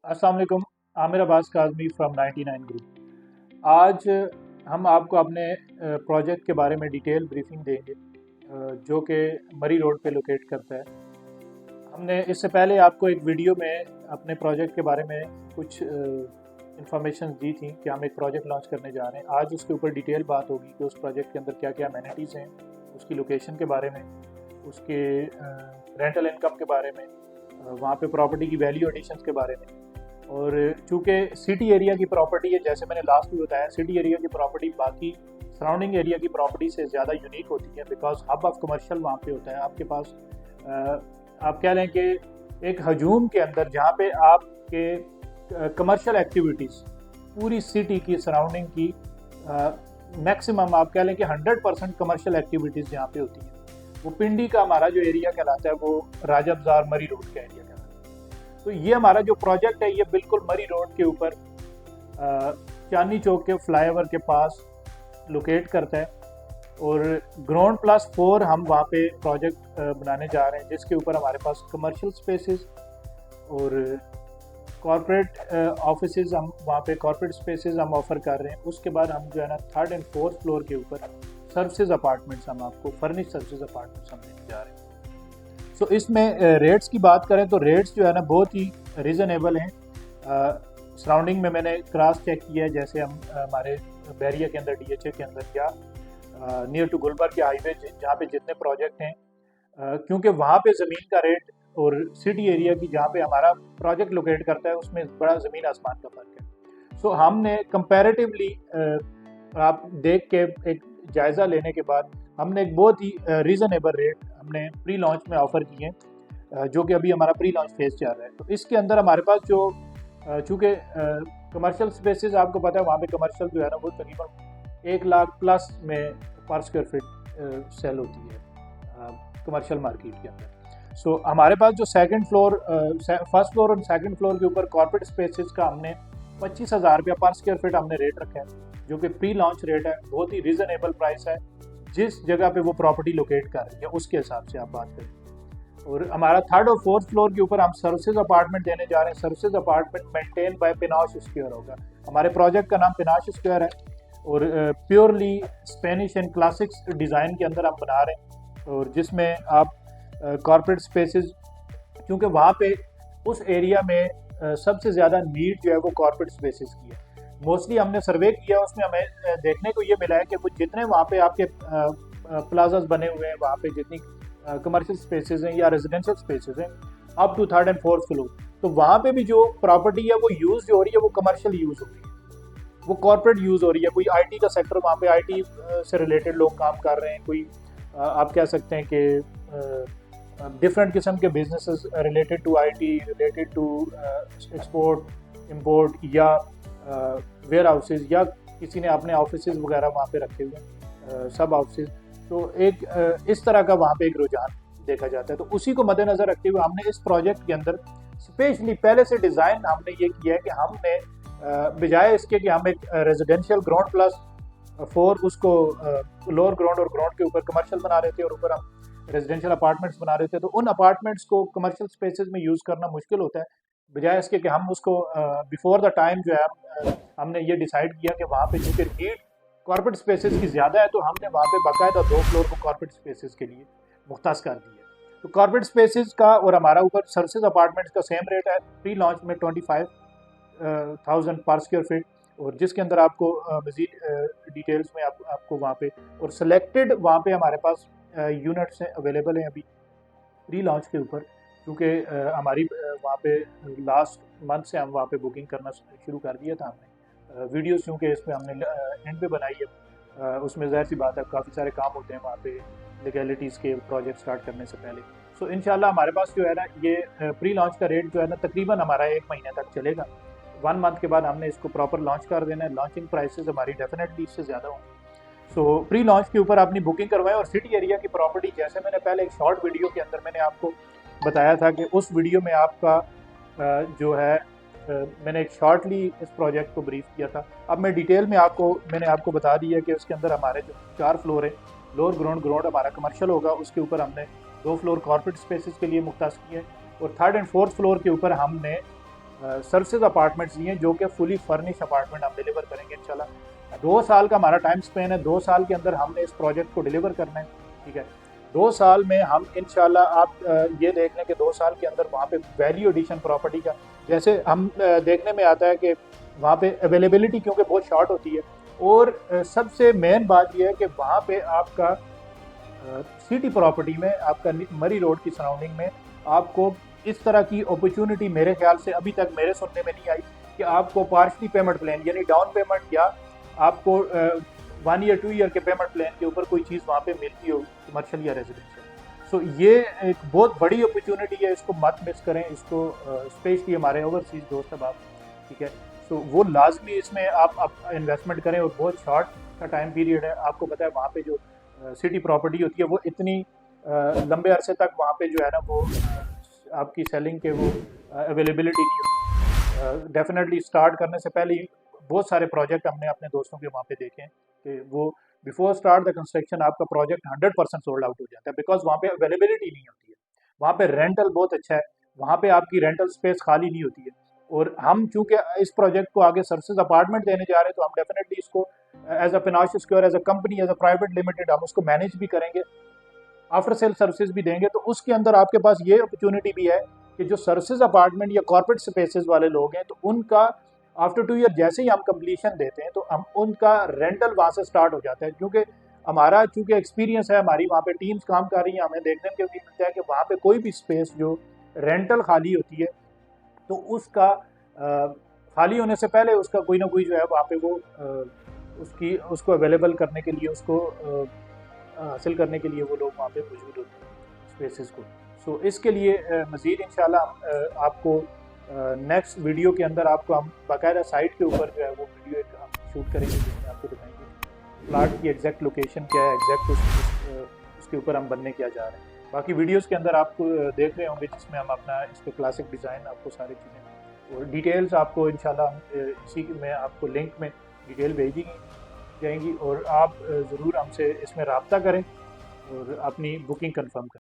अस्सलाम वालेकुम। Aamir Abbas Kazmi from 99 group. आज हम आपको अपने प्रोजेक्ट के बारे में डिटेल ब्रीफिंग देंगे, जो कि मरी रोड पे लोकेट करता है। हमने इससे पहले आपको एक वीडियो में अपने प्रोजेक्ट के बारे में कुछ इंफॉर्मेशन दी थी कि हम एक प्रोजेक्ट लॉन्च करने जा रहे हैं। आज उसके ऊपर डिटेल बात होगी कि उस प्रोजेक्ट के अंदर क्या क्या अमेनिटीज़ हैं, उसकी लोकेशन के बारे में, उसके रेंटल इनकम के बारे में, वहाँ पे प्रॉपर्टी की वैल्यू एडिशंस के बारे में। और चूँकि सिटी एरिया की प्रॉपर्टी है, जैसे मैंने लास्ट में बताया, सिटी एरिया की प्रॉपर्टी बाकी सराउंडिंग एरिया की प्रॉपर्टी से ज़्यादा यूनिक होती है, बिकॉज हब ऑफ कमर्शियल वहाँ पे होता है। आपके पास आप कह लें कि एक हजूम के अंदर जहाँ पे आपके कमर्शियल एक्टिविटीज़ पूरी सिटी की सराउंडिंग की मैक्सिमम आप कह लें कि 100% कमर्शियल एक्टिविटीज़ जहाँ पे होती हैं, वो पिंडी का हमारा जो एरिया कहलाता है वो राजा बाजार मरी रोड का एरिया कहलाता है। तो ये हमारा जो प्रोजेक्ट है ये बिल्कुल मरी रोड के ऊपर चांदनी चौक के फ्लाईओवर के पास लोकेट करता है। और ग्राउंड +4 हम वहाँ पे प्रोजेक्ट बनाने जा रहे हैं, जिसके ऊपर हमारे पास कमर्शियल स्पेसेस और कॉर्पोरेट ऑफिसेज हम वहाँ पे कॉर्पोरेट स्पेसेस हम ऑफर कर रहे हैं। उसके बाद हम जो है ना 3rd और 4th फ्लोर के ऊपर सर्विसेज अपार्टमेंट्स हम आपको फर्निश सर्विसेज अपार्टमेंट्स हम देने जा रहे हैं। सो इसमें रेट्स की बात करें तो रेट्स जो है ना बहुत ही रीज़नेबल हैं। सराउंडिंग में मैंने क्रॉस चेक किया है, जैसे हम हमारे बैरिया के अंदर DHA के अंदर या नियर टू गुलबर्ग के हाईवे जहाँ पे जितने प्रोजेक्ट हैं, क्योंकि वहाँ पे ज़मीन का रेट और सिटी एरिया की जहाँ पे हमारा प्रोजेक्ट लोकेट करता है उसमें बड़ा ज़मीन आसमान का फ़र्क है। सो हमने कंपैरेटिवली आप देख के एक जायज़ा लेने के बाद हमने एक बहुत ही रीज़नेबल रेट हमने प्री लॉन्च में ऑफ़र किए हैं, जो कि अभी हमारा प्री लॉन्च फेज़ चल रहा है। तो इसके अंदर हमारे पास जो चूँकि कमर्शियल स्पेसेस आपको पता है वहाँ पे कमर्शियल जो है ना वो तकरीबन 1 लाख प्लस में पर स्क्वायर फीट सेल होती है कमर्शियल मार्केट के अंदर। सो हमारे पास जो फर्स्ट फ्लोर और सेकंड फ्लोर के ऊपर कॉर्पोरेट स्पेसेस का हमने 25,000 रुपया पर स्क्वायर फीट हमने रेट रखा है, जो कि प्री लॉन्च रेट है। बहुत ही रीज़नेबल प्राइस है, जिस जगह पे वो प्रॉपर्टी लोकेट कर रही है उसके हिसाब से आप बात करें। और हमारा 3rd और 4th फ्लोर के ऊपर हम सर्विसेज अपार्टमेंट देने जा रहे हैं। सर्विसेज अपार्टमेंट मेंटेन बाय पिनाश स्क्वायर होगा। हमारे प्रोजेक्ट का नाम पिनाश स्क्वायर है और purely Spanish and classics design के अंदर हम बना रहे हैं, और जिसमें आप कॉर्पोरेट स्पेसेस, क्योंकि वहाँ पे उस एरिया में सबसे ज़्यादा नीड जो है वो कॉर्पोरेट स्पेसेस की है। मोस्टली हमने सर्वे किया, उसमें हमें देखने को ये मिला है कि वो जितने वहाँ पे आपके प्लाजाज बने हुए हैं, वहाँ पे जितनी कमर्शियल स्पेसेस हैं या रेजिडेंशियल स्पेसेस हैं अप टू 3rd और 4th फ्लोर, तो वहाँ पे भी जो प्रॉपर्टी है वो यूज़ जो हो रही है वो कमर्शियल यूज़ हो रही है, वो कॉर्पोरेट यूज़ हो रही है। कोई IT का सेक्टर, वहाँ पे IT से रिलेटेड लोग काम कर रहे हैं, कोई आप कह सकते हैं कि डिफरेंट किस्म के businesses related to IT, related to export import, या वेयर हाउसेज, या किसी ने अपने ऑफिसेज वगैरह वहाँ पे रखे हुए हैं, सब ऑफिस। तो एक इस तरह का वहाँ पे एक रुझान देखा जाता है। तो उसी को मद्देनज़र रखते हुए हमने इस प्रोजेक्ट के अंदर स्पेशली पहले से डिज़ाइन हमने ये किया है कि हमने बजाय इसके कि हम एक रेजिडेंशियल ग्राउंड +4 उसको लोअर ग्राउंड और ग्राउंड के ऊपर कमर्शियल बना रहे थे और ऊपर हम रेजिडेंशियल अपार्टमेंट्स बना रहे थे, तो उन अपार्टमेंट्स को कमर्शियल स्पेसेस में यूज़ करना मुश्किल होता है। बजाय इसके कि हम उसको बिफोर द टाइम जो है हमने ये डिसाइड किया कि वहाँ पे चूँकि नीड कॉर्पोरेट स्पेसेस की ज़्यादा है, तो हमने वहाँ पे बाकायदा 2 फ्लोर को कॉर्पोरेट स्पेसेस के लिए मुख्तस कर दिया। तो कॉर्पोरेट स्पेसेस का और हमारा ऊपर सर्विसेज अपार्टमेंट्स का सेम रेट है प्री लॉन्च में 25,000 पर स्क्वायर फीट, और जिसके अंदर आपको मज़ीद डिटेल्स में आपको वहाँ पे और सिलेक्टेड वहाँ पे हमारे पास यूनिट्स अवेलेबल हैं अभी प्री लॉन्च के ऊपर, क्योंकि हमारी वहाँ पे लास्ट मंथ से हम वहाँ पे बुकिंग करना शुरू कर दिया था हमने। वीडियोस क्योंकि इसमें हमने एंड पे बनाई है, उसमें ज़ाहिर सी बात है काफ़ी सारे काम होते हैं वहाँ पे लीगैलिटीज़ के प्रोजेक्ट स्टार्ट करने से पहले। सो इंशाल्लाह हमारे पास जो है ना ये प्री लॉन्च का रेट जो है ना तकरीबन हमारा 1 महीने तक चलेगा। 1 मंथ के बाद हमने इसको प्रॉपर लॉन्च कर देना है। लॉन्चिंग प्राइसेस हमारी डेफिनेटली इससे ज़्यादा होंगी। सो प्री लॉन्च के ऊपर अपनी बुकिंग करवाएं। और सिटी एरिया की प्रॉपर्टी, जैसे मैंने पहले एक शॉर्ट वीडियो के अंदर मैंने आपको बताया था कि उस वीडियो में आपका जो है मैंने एक शॉर्टली इस प्रोजेक्ट को ब्रीफ किया था। अब मैं डिटेल में मैंने आपको बता दिया कि उसके अंदर हमारे जो 4 फ्लोर है, लोअर ग्राउंड हमारा कमर्शियल होगा, उसके ऊपर हमने 2 फ्लोर कॉर्पोरेट स्पेसेस के लिए मुख्तस किए, और 3rd और 4th फ्लोर के ऊपर हमने सर्विसेज अपार्टमेंट्स लिए हैं जो कि फुली फर्निश अपार्टमेंट हम डिलीवर करेंगे इंशाल्लाह। 2 साल का हमारा टाइम स्पेन है, 2 साल के अंदर हमने इस प्रोजेक्ट को डिलीवर करना है, ठीक है। 2 साल में हम इंशाल्लाह आप ये देख लें कि 2 साल के अंदर वहाँ पे वैल्यू एडिशन प्रॉपर्टी का, जैसे हम देखने में आता है कि वहाँ पे अवेलेबिलिटी क्योंकि बहुत शॉर्ट होती है, और सबसे मेन बात यह है कि वहाँ पे आपका सिटी प्रॉपर्टी में आपका मरी रोड की सराउंडिंग में आपको इस तरह की अपॉर्चुनिटी मेरे ख्याल से अभी तक मेरे सुनने में नहीं आई कि आपको पार्शली पेमेंट प्लान यानी डाउन पेमेंट या आपको 1 ईयर 2 ईयर के पेमेंट प्लान के ऊपर कोई चीज़ वहाँ पे मिलती हो कमर्शियल या रेजिडेंशियल। सो ये एक बहुत बड़ी अपॉर्चुनिटी है, इसको मत मिस करें, इसको स्पेशली हमारे ओवरसीज दोस्त अब आप, ठीक है। सो वो लाजमी इसमें आप इन्वेस्टमेंट करें, और बहुत शॉर्ट का टाइम पीरियड है। आपको पता है वहाँ पे जो सिटी प्रॉपर्टी होती है वो इतनी लंबे अरसे तक वहाँ पे जो है ना वो आपकी सेलिंग के वो अवेलेबिलिटी नहीं होती। डेफिनेटली स्टार्ट करने से पहले ही बहुत सारे प्रोजेक्ट हमने अपने दोस्तों के वहाँ पे देखे हैं कि वो बिफोर स्टार्ट द कंस्ट्रक्शन आपका प्रोजेक्ट 100% सोल्ड आउट हो जाता है, बिकॉज वहाँ पे अवेलेबिलिटी नहीं होती है। वहाँ पे रेंटल बहुत अच्छा है, वहाँ पे आपकी रेंटल स्पेस खाली नहीं होती है। और हम चूंकि इस प्रोजेक्ट को आगे सर्विसेज अपार्टमेंट देने जा रहे हैं, तो हम डेफिनेटली इसको as a financial secure, as a company, as a private limited हम उसको मैनेज भी करेंगे, आफ्टर सेल सर्विसेज भी देंगे। तो उसके अंदर आपके पास ये अपॉर्चुनिटी भी है कि जो सर्विसेज अपार्टमेंट या कॉर्पोरेट स्पेसेस वाले लोग हैं, तो उनका आफ्टर 2 ईयर जैसे ही हम कंप्लीशन देते हैं तो हम उनका रेंटल वहाँ से स्टार्ट हो जाता है, क्योंकि हमारा चूंकि एक्सपीरियंस है, हमारी वहाँ पे टीम्स काम कर रही हैं, हमें देखने के भी मिलता है कि वहाँ पे कोई भी स्पेस जो रेंटल खाली होती है तो उसका खाली होने से पहले उसका कोई ना कोई जो है वहाँ पे वो उसकी उसको अवेलेबल करने के लिए, उसको हासिल करने के लिए वो लोग वहाँ पे मौजूद होते हैं स्पेसेस को। सो इसके लिए मज़ीद इंशाल्लाह आपको नेक्स्ट वीडियो के अंदर आपको हम बाकायदा साइट के ऊपर जो है वो वीडियो एक हम शूट करेंगे, जिसमें आपको दिखाएंगे प्लाट की एग्जैक्ट लोकेशन क्या है, एग्जैक्ट उसके ऊपर हम बनने क्या जा रहे हैं। बाकी वीडियोस के अंदर आपको देख रहे होंगे जिसमें हम अपना इस पर क्लासिक डिज़ाइन, आपको सारी चीज़ें और डिटेल्स आपको इंशाल्लाह इसी में आपको लिंक में डिटेल भेज दी जाएंगी, और आप ज़रूर हमसे इसमें रब्ता करें और अपनी बुकिंग कंफर्म करें।